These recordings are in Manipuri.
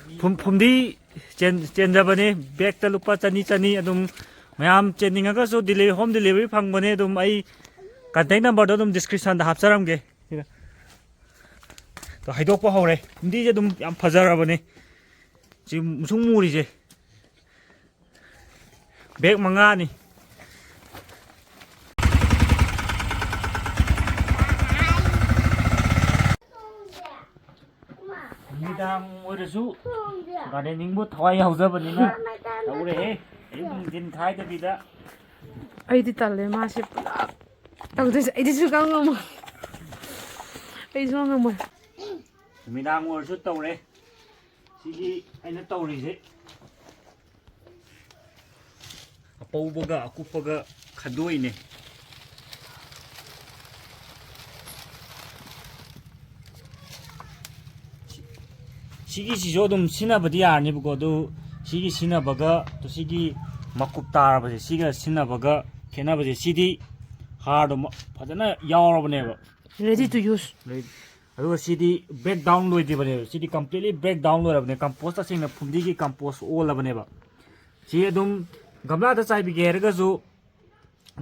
Phumdhi ꯆꯦꯟꯖꯕꯅꯦ ꯕꯦꯛꯇ ꯂꯨꯄꯥ ꯆꯅꯤ ꯑꯗꯨꯝ ꯃꯌꯥꯝ ꯆꯦꯟꯅꯤꯡꯉꯒꯁꯨ ꯍꯣꯝ ꯗꯤꯂꯤꯚꯔꯤ ꯐꯪꯕꯅꯦ ꯑꯗꯨꯝ ꯑꯩ ꯀꯟꯇꯦꯛ ꯅꯝꯕꯔꯗꯣ ꯑꯗꯨꯝ ꯗꯤꯁꯀ꯭ꯔꯤꯞꯁꯟꯗ ꯍꯥꯞꯆꯔꯝꯒꯦ ꯍꯩꯗꯣꯛꯄ ꯍꯧꯔꯦ ꯐꯨꯝꯗꯤꯁꯦ ꯑꯗꯨꯝ ꯌꯥꯝ ꯐꯖꯔꯕꯅꯦ ꯁꯤ ꯃꯨꯁꯨꯡ ꯃꯨꯔꯤꯁꯦ ꯕꯦꯛ 5ꯅꯤ ꯅꯨꯃꯤꯗꯥꯡ ꯑꯣꯏꯔꯁꯨ ꯒꯥꯔꯗꯦꯅꯤꯡꯕꯨ ꯊꯋꯥꯏ ꯌꯥꯎꯖꯕꯅꯤꯅ ꯇꯧꯔꯦꯍꯦ ꯑꯌꯨꯛ ꯅꯨꯡꯊꯤꯟ ꯈꯥꯏꯗꯕꯤꯗ ꯑꯩꯗꯤ ꯇꯜꯂꯦ ꯃꯥꯁꯦ ꯄꯨꯂꯞ ꯇꯧꯗꯣꯏꯁꯦ ꯑꯩꯗꯤ ꯁꯨꯡꯉꯝ ꯉꯝꯃꯣꯏ ꯑꯩ ꯁꯨꯡꯉꯝ ꯉꯝꯃꯣꯏ ꯅꯨꯃꯤꯗꯥꯡ ꯑꯣꯏꯔꯁꯨ ꯇꯧꯔꯦ ꯁꯤꯒꯤ ꯑꯩꯅ ꯇꯧꯔꯤꯁꯦ ꯑꯄꯧꯕꯒ ꯑꯀꯨꯞꯄꯒ ꯈꯟꯗꯣꯛꯏꯅꯦ 시기시죠. 좀 신나버디 아니고 또 시기 신나버가 또 시기 막굽 따라버지 시기가 신나버가 개나버지 CD 하도 파잖아 야워버네요. Ready to use. 그리고 CD break download 되버네요. CD completely break download 하버네. 컴포스트 생나 품디기 컴포스트 all 하버네요. 지 좀 gamla다 짜이비게 해가지고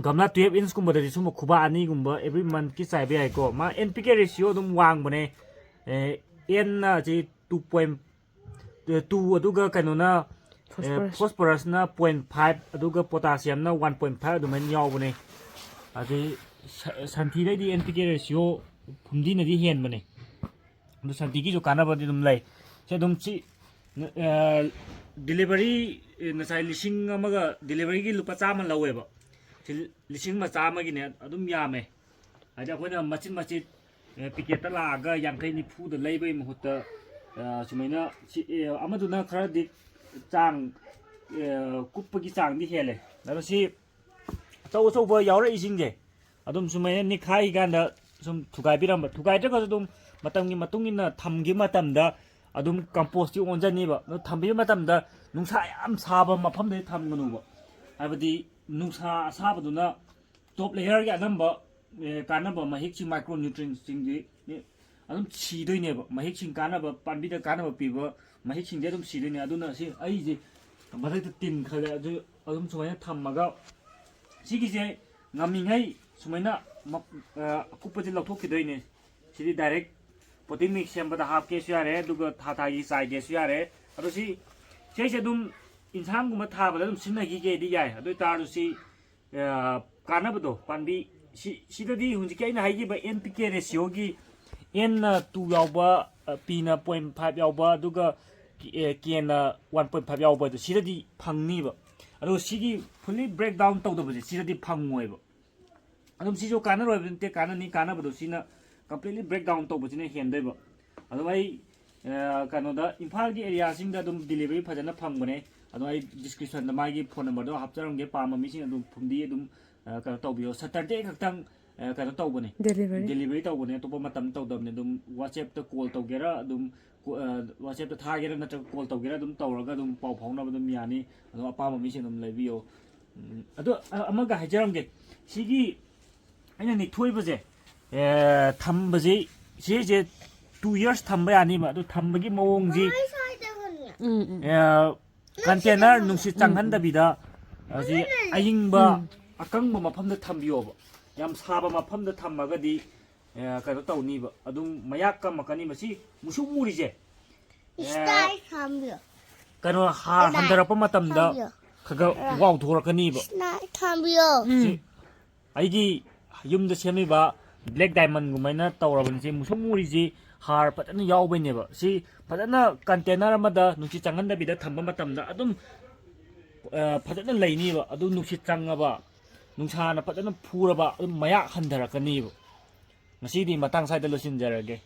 gamla 12 inch kumba 좀 쿠바 아니 kumba every month 기 짜이비 하고 마 NPK ratio 좀 왕버네. N 지 2.2 aduga kanuna phosphorus na 0.5 aduga potassium na 1.5 aduman yawbane adi santhi dai di NPK ratio phumdi na di hen bane adu santhi gi jo kana ba di dum lai se dum chi delivery na sai lising amaga delivery gi lupa chama lawe ba lising ma chama gi ne adum yame adi akhona machin picket ta la ga yankai ni phu da lai bai mahutta sumaina amaduna khara dik chang kupagi chang di hele da si chau ba yaura ising je adum sumaina ni khai ganda sum thugai biram thugai ta ka dum matamgi matungina thamgi matamda adum compost ti onjani ba thambi matamda nungsa yam saba mafam de thamganu ba abadi nungsa asabaduna top layer ga namba kanaba mahik chi micronutrients sing ji adum sidoineba mahik sing kanaba panbida kanaba piba mahik sing de adum sidoine aduna si ai je madai tin khale adum sumaina thammaga sigi je ngamingai sumaina kupaji lathokkidoine sidi direct potting mix sembada hapke su yare duga tha gi sai ge su yare adu si se adum insang guma thabada adum sinagi ge di yai adu taru si kanabado panbi sidadi hunji kaina haigi ba NPK ratio gi N 2 yauba P na 0.5 yauba duga K na 1.5 yauba do sidadi phangni ba ado sigi fully breakdown tawdaba sidadi phangmoi ba adum sijo kana roi binte kana ni kana bado sina completely breakdown tawba sina hendai ba ado ai kano da imphal gi area sing da dum delivery phajana phangbane ado ai description da magi phone number do hapcharam ge pam mi sing adum phumdi adum kano tawbiyo Saturday khaktang kano tawbane delivery tawbane to matam tawdabne dum WhatsApp ta call tawgera dum WhatsApp ta thagera natra call tawgera dum tawraga dum pau phauna dum yani ado apama mi sing dum lebiyo ado amaga hajaramge sigi aina ni thoibaje thambaje je 2 years thamba yani ma ado thambagi mawongji container nungsi changhandabida aji ayingba akangba mafamda thambiyoba yam saba mafamda thammagadi kano tawniba adum mayakka makani masi musumurije Style cambio. Kano handarapa matamda kaga wow thorakaniba Style cambio. aigi yumda semiba black diamond gumaina tawrabanse musumurije har patana yawbaineba si patana container amada nungsi changhandabida thamba matamda adum patana lainiba adu nungsi changaba nungsana patana phuraba mayak handarakaniba masidi matang saida losinjarage